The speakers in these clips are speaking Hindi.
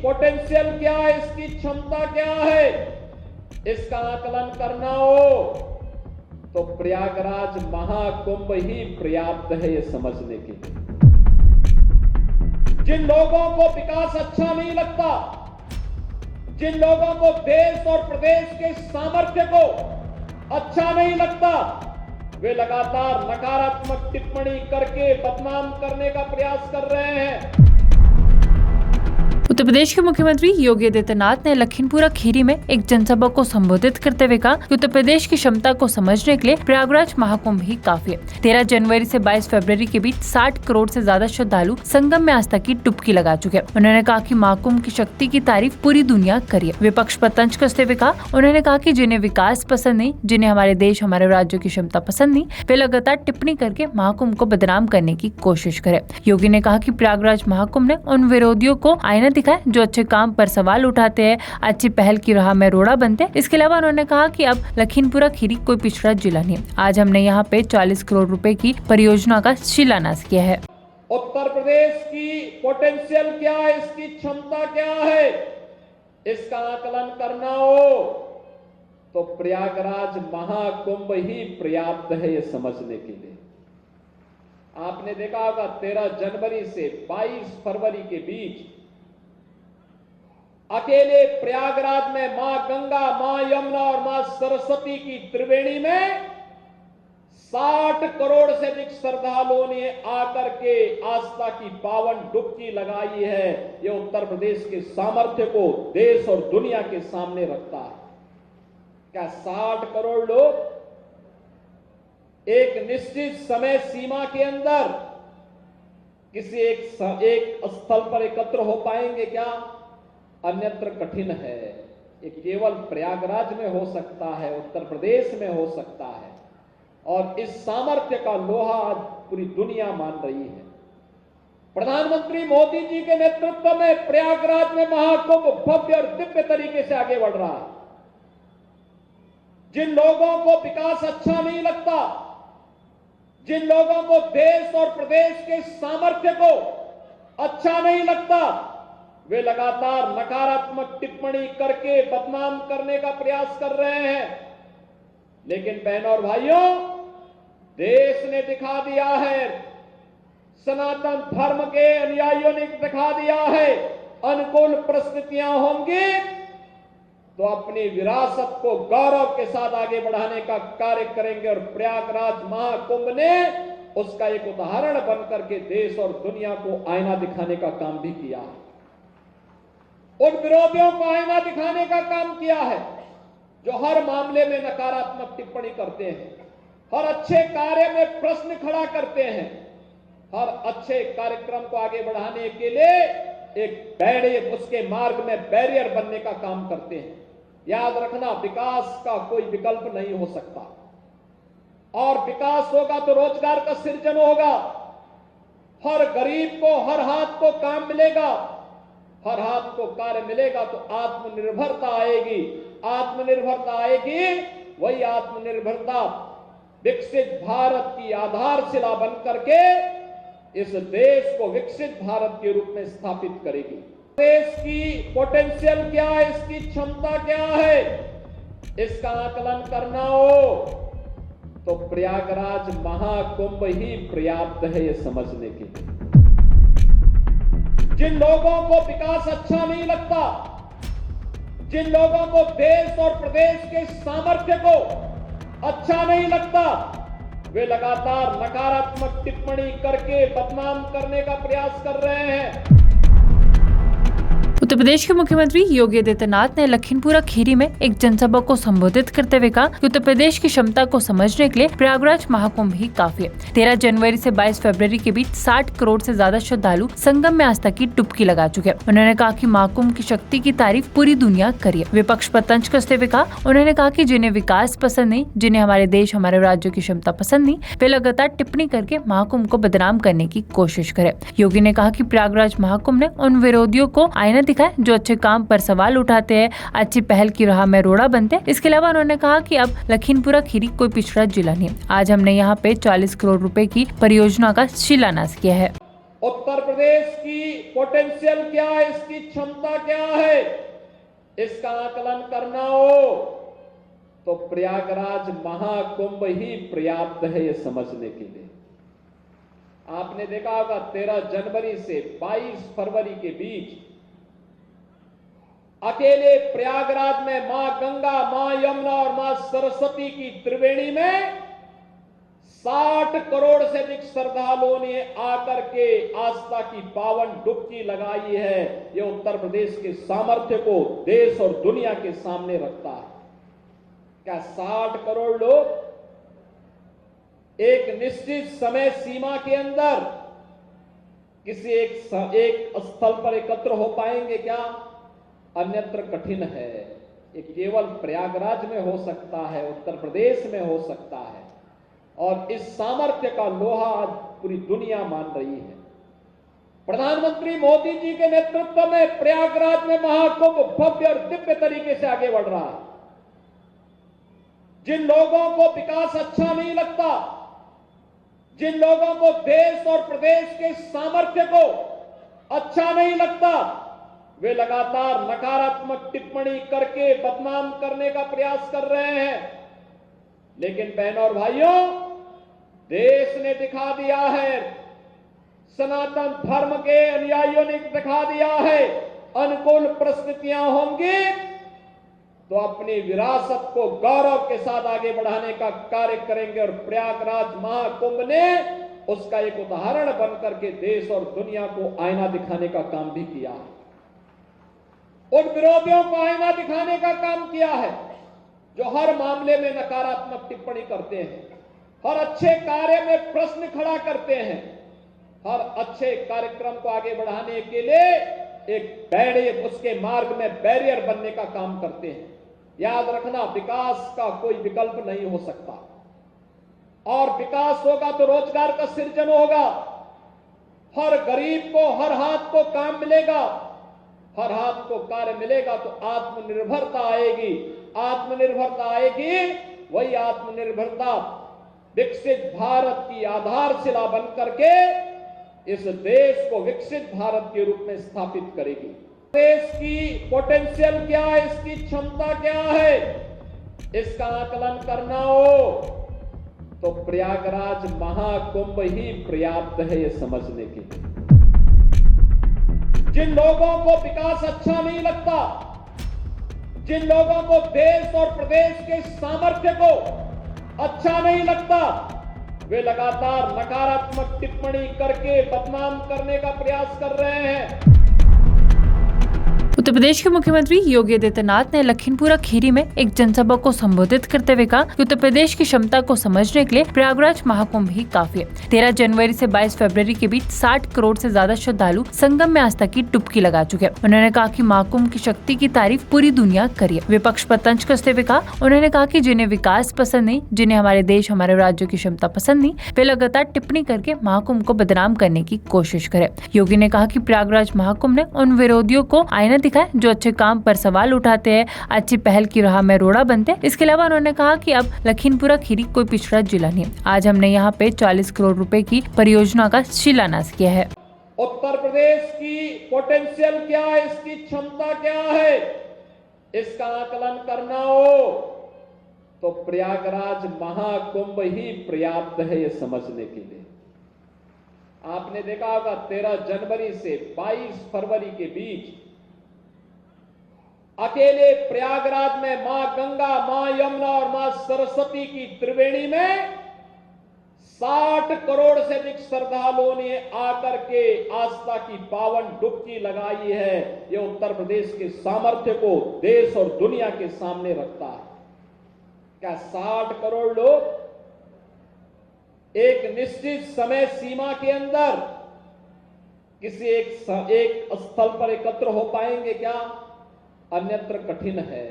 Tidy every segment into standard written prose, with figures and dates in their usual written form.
पोटेंशियल क्या है, इसकी क्षमता क्या है, इसका आकलन करना हो तो प्रयागराज महाकुंभ ही पर्याप्त है ये समझने के लिए। जिन लोगों को विकास अच्छा नहीं लगता, जिन लोगों को देश और प्रदेश के सामर्थ्य को अच्छा नहीं लगता, वे लगातार नकारात्मक टिप्पणी करके बदनाम करने का प्रयास कर रहे हैं। उत्तर प्रदेश के मुख्यमंत्री योगी आदित्यनाथ ने लखीमपुरा खीरी में एक जनसभा को संबोधित करते हुए कहा कि उत्तर प्रदेश की क्षमता को समझने के लिए प्रयागराज महाकुंभ ही काफी है। 13 जनवरी से 22 फरवरी के बीच 60 करोड़ से ज्यादा श्रद्धालु संगम में आस्था की डुबकी लगा चुके हैं। उन्होंने कहा कि महाकुंभ की शक्ति की तारीफ पूरी दुनिया करी है। विपक्ष पर तंज कसते हुए कहा, उन्होंने कहा कि जिन्हें विकास पसंद नहीं, जिन्हें हमारे देश हमारे राज्यों की क्षमता पसंद नहीं, वे लगातार टिप्पणी करके महाकुंभ को बदनाम करने की कोशिश करे। योगी ने कहा कि प्रयागराज महाकुंभ ने उन विरोधियों को आईना दिखाया जो अच्छे काम पर सवाल उठाते हैं, अच्छी पहल की राह में रोड़ा बनते हैं। इसके अलावा उन्होंने कहा कि अब लखीमपुरा खीरी कोई पिछड़ा जिला नहीं है। आज हमने यहाँ पे 40 करोड़ रुपए की परियोजना का शिलान्यास किया है। उत्तर प्रदेश की पोटेंशियल क्या है, इसकी क्षमता क्या है, इसका आकलन करना हो तो प्रयागराज महाकुंभ ही पर्याप्त है ये समझने के लिए। आपने देखा होगा 13 जनवरी से 22 फरवरी के बीच अकेले प्रयागराज में मां गंगा, मां यमुना और मां सरस्वती की त्रिवेणी में 60 करोड़ से अधिक श्रद्धालुओं ने आकर के आस्था की पावन डुबकी लगाई है। यह उत्तर प्रदेश के सामर्थ्य को देश और दुनिया के सामने रखता है। क्या 60 करोड़ लोग एक निश्चित समय सीमा के अंदर किसी एक स्थल पर एकत्र हो पाएंगे क्या? अन्यत्र कठिन है। ये केवल प्रयागराज में हो सकता है, उत्तर प्रदेश में हो सकता है, और इस सामर्थ्य का लोहा आज पूरी दुनिया मान रही है। प्रधानमंत्री मोदी जी के नेतृत्व में प्रयागराज में महाकुंभ भव्य और दिव्य तरीके से आगे बढ़ रहा है। जिन लोगों को विकास अच्छा नहीं लगता, जिन लोगों को देश और प्रदेश के सामर्थ्य को अच्छा नहीं लगता, वे लगातार नकारात्मक टिप्पणी करके बदनाम करने का प्रयास कर रहे हैं। लेकिन बहनों और भाइयों, देश ने दिखा दिया है, सनातन धर्म के अनुयायियों ने दिखा दिया है, अनुकूल परिस्थितियां होंगी तो अपनी विरासत को गौरव के साथ आगे बढ़ाने का कार्य करेंगे। और प्रयागराज महाकुंभ ने उसका एक उदाहरण बनकर के देश और दुनिया को आईना दिखाने का काम भी किया है। उन विरोधियों को आईना दिखाने का काम किया है जो हर मामले में नकारात्मक टिप्पणी करते हैं, हर अच्छे कार्य में प्रश्न खड़ा करते हैं, हर अच्छे कार्यक्रम को आगे बढ़ाने के लिए एक बैरियर, उसके मार्ग में बैरियर बनने का काम करते हैं। याद रखना, विकास का कोई विकल्प नहीं हो सकता, और विकास होगा तो रोजगार का सृजन होगा, हर गरीब को हर हाथ को काम मिलेगा, हर हाथ को कार्य मिलेगा तो आत्मनिर्भरता आएगी। आत्मनिर्भरता आएगी, वही आत्मनिर्भरता विकसित भारत की आधारशिला बनकर के इस देश को विकसित भारत के रूप में स्थापित करेगी। देश की पोटेंशियल क्या है, इसकी क्षमता क्या है, इसका आकलन करना हो तो प्रयागराज महाकुंभ ही पर्याप्त है ये समझने के लिए। जिन लोगों को विकास अच्छा नहीं लगता, जिन लोगों को देश और प्रदेश के सामर्थ्य को अच्छा नहीं लगता, वे लगातार नकारात्मक टिप्पणी करके बदनाम करने का प्रयास कर रहे हैं। उत्तर प्रदेश के मुख्यमंत्री योगी आदित्यनाथ ने लखीमपुरा खीरी में एक जनसभा को संबोधित करते हुए कहा कि उत्तर प्रदेश की क्षमता को समझने के लिए प्रयागराज महाकुंभ ही काफी है। 13 जनवरी से 22 फरवरी के बीच 60 करोड़ से ज्यादा श्रद्धालु संगम में आस्था की डुबकी लगा चुके हैं। उन्होंने कहा कि महाकुंभ की शक्ति की तारीफ पूरी दुनिया करी है। विपक्ष पर तंज कसते हुए कहा, उन्होंने कहा कि जिन्हें विकास पसंद नहीं, जिन्हें हमारे देश हमारे राज्यों की क्षमता पसंद नहीं, वे लगातार टिप्पणी करके महाकुंभ को बदनाम करने की कोशिश करे। योगी ने कहा कि प्रयागराज महाकुंभ ने उन विरोधियों को आईना दिखाया जो अच्छे काम पर सवाल उठाते हैं, अच्छी पहल की राह में रोड़ा बनते हैं। इसके अलावा उन्होंने कहा कि अब लखीमपुरा खीरी कोई पिछड़ा जिला नहीं है। आज हमने यहाँ पे 40 करोड़ रुपए की परियोजना का शिलान्यास किया है। उत्तर प्रदेश की पोटेंशियल क्या है, इसकी क्षमता क्या है, इसका आकलन करना हो तो प्रयागराज महाकुंभ ही पर्याप्त है ये समझने के लिए। आपने देखा होगा 13 जनवरी से 22 फरवरी के बीच अकेले प्रयागराज में मां गंगा, मां यमुना और मां सरस्वती की त्रिवेणी में 60 करोड़ से अधिक श्रद्धालुओं ने आकर के आस्था की पावन डुबकी लगाई है। ये उत्तर प्रदेश के सामर्थ्य को देश और दुनिया के सामने रखता है। क्या 60 करोड़ लोग एक निश्चित समय सीमा के अंदर किसी एक स्थल पर एकत्र हो पाएंगे क्या? अन्यत्र कठिन है। ये केवल प्रयागराज में हो सकता है, उत्तर प्रदेश में हो सकता है, और इस सामर्थ्य का लोहा आज पूरी दुनिया मान रही है। प्रधानमंत्री मोदी जी के नेतृत्व में प्रयागराज में महाकुंभ भव्य और दिव्य तरीके से आगे बढ़ रहा है। जिन लोगों को विकास अच्छा नहीं लगता, जिन लोगों को देश और प्रदेश के सामर्थ्य को अच्छा नहीं लगता, वे लगातार नकारात्मक टिप्पणी करके बदनाम करने का प्रयास कर रहे हैं। लेकिन बहनों और भाइयों, देश ने दिखा दिया है, सनातन धर्म के अनुयायियों ने दिखा दिया है, अनुकूल परिस्थितियां होंगी तो अपनी विरासत को गौरव के साथ आगे बढ़ाने का कार्य करेंगे। और प्रयागराज महाकुंभ ने उसका एक उदाहरण बनकर के देश और दुनिया को आईना दिखाने का काम भी किया है। उन विरोधियों को आईना दिखाने का काम किया है जो हर मामले में नकारात्मक टिप्पणी करते हैं, हर अच्छे कार्य में प्रश्न खड़ा करते हैं, हर अच्छे कार्यक्रम को आगे बढ़ाने के लिए एक बैरियर, उसके मार्ग में बैरियर बनने का काम करते हैं। याद रखना, विकास का कोई विकल्प नहीं हो सकता, और विकास होगा तो रोजगार का सृजन होगा, हर गरीब को, हर हाथ को काम मिलेगा, हर हाथ को कार्य मिलेगा तो आत्मनिर्भरता आएगी। आत्मनिर्भरता आएगी, वही आत्मनिर्भरता विकसित भारत की आधारशिला बनकर के इस देश को विकसित भारत के रूप में स्थापित करेगी। देश की पोटेंशियल क्या है, इसकी क्षमता क्या है, इसका आकलन करना हो तो प्रयागराज महाकुंभ ही पर्याप्त है ये समझने के लिए। जिन लोगों को विकास अच्छा नहीं लगता, जिन लोगों को देश और प्रदेश के सामर्थ्य को अच्छा नहीं लगता, वे लगातार नकारात्मक टिप्पणी करके बदनाम करने का प्रयास कर रहे हैं। उत्तर प्रदेश के मुख्यमंत्री योगी आदित्यनाथ ने लखीमपुरा खीरी में एक जनसभा को संबोधित करते हुए कहा कि उत्तर प्रदेश की क्षमता को समझने के लिए प्रयागराज महाकुंभ ही काफी है। 13 जनवरी से 22 फरवरी के बीच 60 करोड़ से ज्यादा श्रद्धालु संगम में आस्था की डुबकी लगा चुके हैं। उन्होंने कहा कि महाकुंभ की शक्ति की तारीफ पूरी दुनिया करी है। विपक्ष पर तंज कसते हुए कहा, उन्होंने कहा कि जिन्हें विकास पसंद नहीं, जिन्हें हमारे देश, हमारे राज्यों की क्षमता पसंद नहीं, वे लगातार टिप्पणी करके महाकुंभ को बदनाम करने की कोशिश करे। योगी ने कहा कि प्रयागराज महाकुंभ ने उन विरोधियों को आईना दिखाया जो अच्छे काम पर सवाल उठाते हैं, अच्छी पहल की राह में रोड़ा बनते हैं। इसके अलावा उन्होंने कहा कि अब लखीमपुरा खीरी कोई पिछड़ा जिला नहीं है। आज हमने यहाँ पे 40 करोड़ रुपए की परियोजना का शिलान्यास किया है। उत्तर प्रदेश की पोटेंशियल क्या है, इसकी क्षमता क्या है, इसका आकलन करना हो तो प्रयागराज महाकुंभ ही पर्याप्त है ये समझने के लिए। आपने देखा होगा 13 जनवरी से 22 फरवरी के बीच अकेले प्रयागराज में मां गंगा, मां यमुना और मां सरस्वती की त्रिवेणी में 60 करोड़ से अधिक श्रद्धालुओं ने आकर के आस्था की पावन डुबकी लगाई है। यह उत्तर प्रदेश के सामर्थ्य को देश और दुनिया के सामने रखता है। क्या 60 करोड़ लोग एक निश्चित समय सीमा के अंदर किसी एक स्थल पर एकत्र हो पाएंगे क्या? अन्यत्र कठिन है।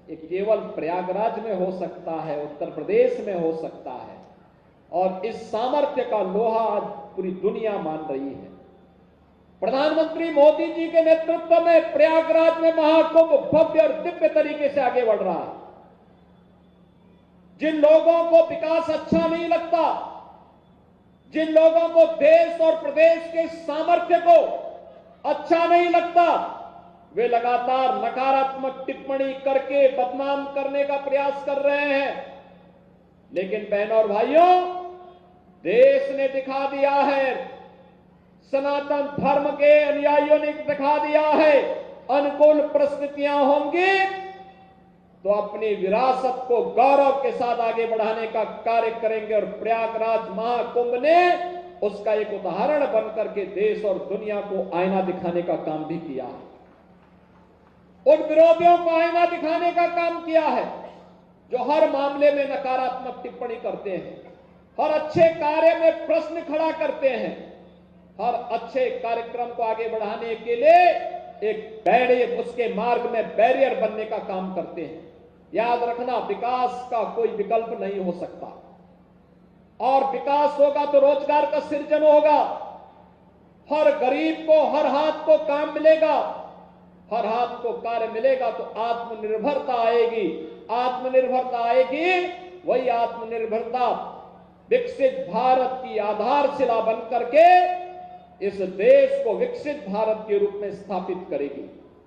ये केवल प्रयागराज में हो सकता है, उत्तर प्रदेश में हो सकता है, और इस सामर्थ्य का लोहा आज पूरी दुनिया मान रही है। प्रधानमंत्री मोदी जी के नेतृत्व में प्रयागराज में महाकुंभ भव्य और दिव्य तरीके से आगे बढ़ रहा है। जिन लोगों को विकास अच्छा नहीं लगता, जिन लोगों को देश और प्रदेश के सामर्थ्य को अच्छा नहीं लगता, वे लगातार नकारात्मक टिप्पणी करके बदनाम करने का प्रयास कर रहे हैं। लेकिन बहनों और भाइयों, देश ने दिखा दिया है, सनातन धर्म के अनुयायियों ने दिखा दिया है, अनुकूल परिस्थितियां होंगी तो अपनी विरासत को गौरव के साथ आगे बढ़ाने का कार्य करेंगे। और प्रयागराज महाकुंभ ने उसका एक उदाहरण बनकर के देश और दुनिया को आईना दिखाने का काम भी किया है। उन विरोधियों को आईना दिखाने का काम किया है जो हर मामले में नकारात्मक टिप्पणी करते हैं, हर अच्छे कार्य में प्रश्न खड़ा करते हैं, हर अच्छे कार्यक्रम को आगे बढ़ाने के लिए एक बैरियर, उसके मार्ग में बैरियर बनने का काम करते हैं। याद रखना, विकास का कोई विकल्प नहीं हो सकता, और विकास होगा तो रोजगार का सृजन होगा, हर गरीब को हर हाथ को काम मिलेगा, हर हाथ को कार्य मिलेगा तो आत्मनिर्भरता आएगी। आत्मनिर्भरता आएगी, वही आत्मनिर्भरता विकसित भारत की आधारशिला बनकर के इस देश को विकसित भारत के रूप में स्थापित करेगी।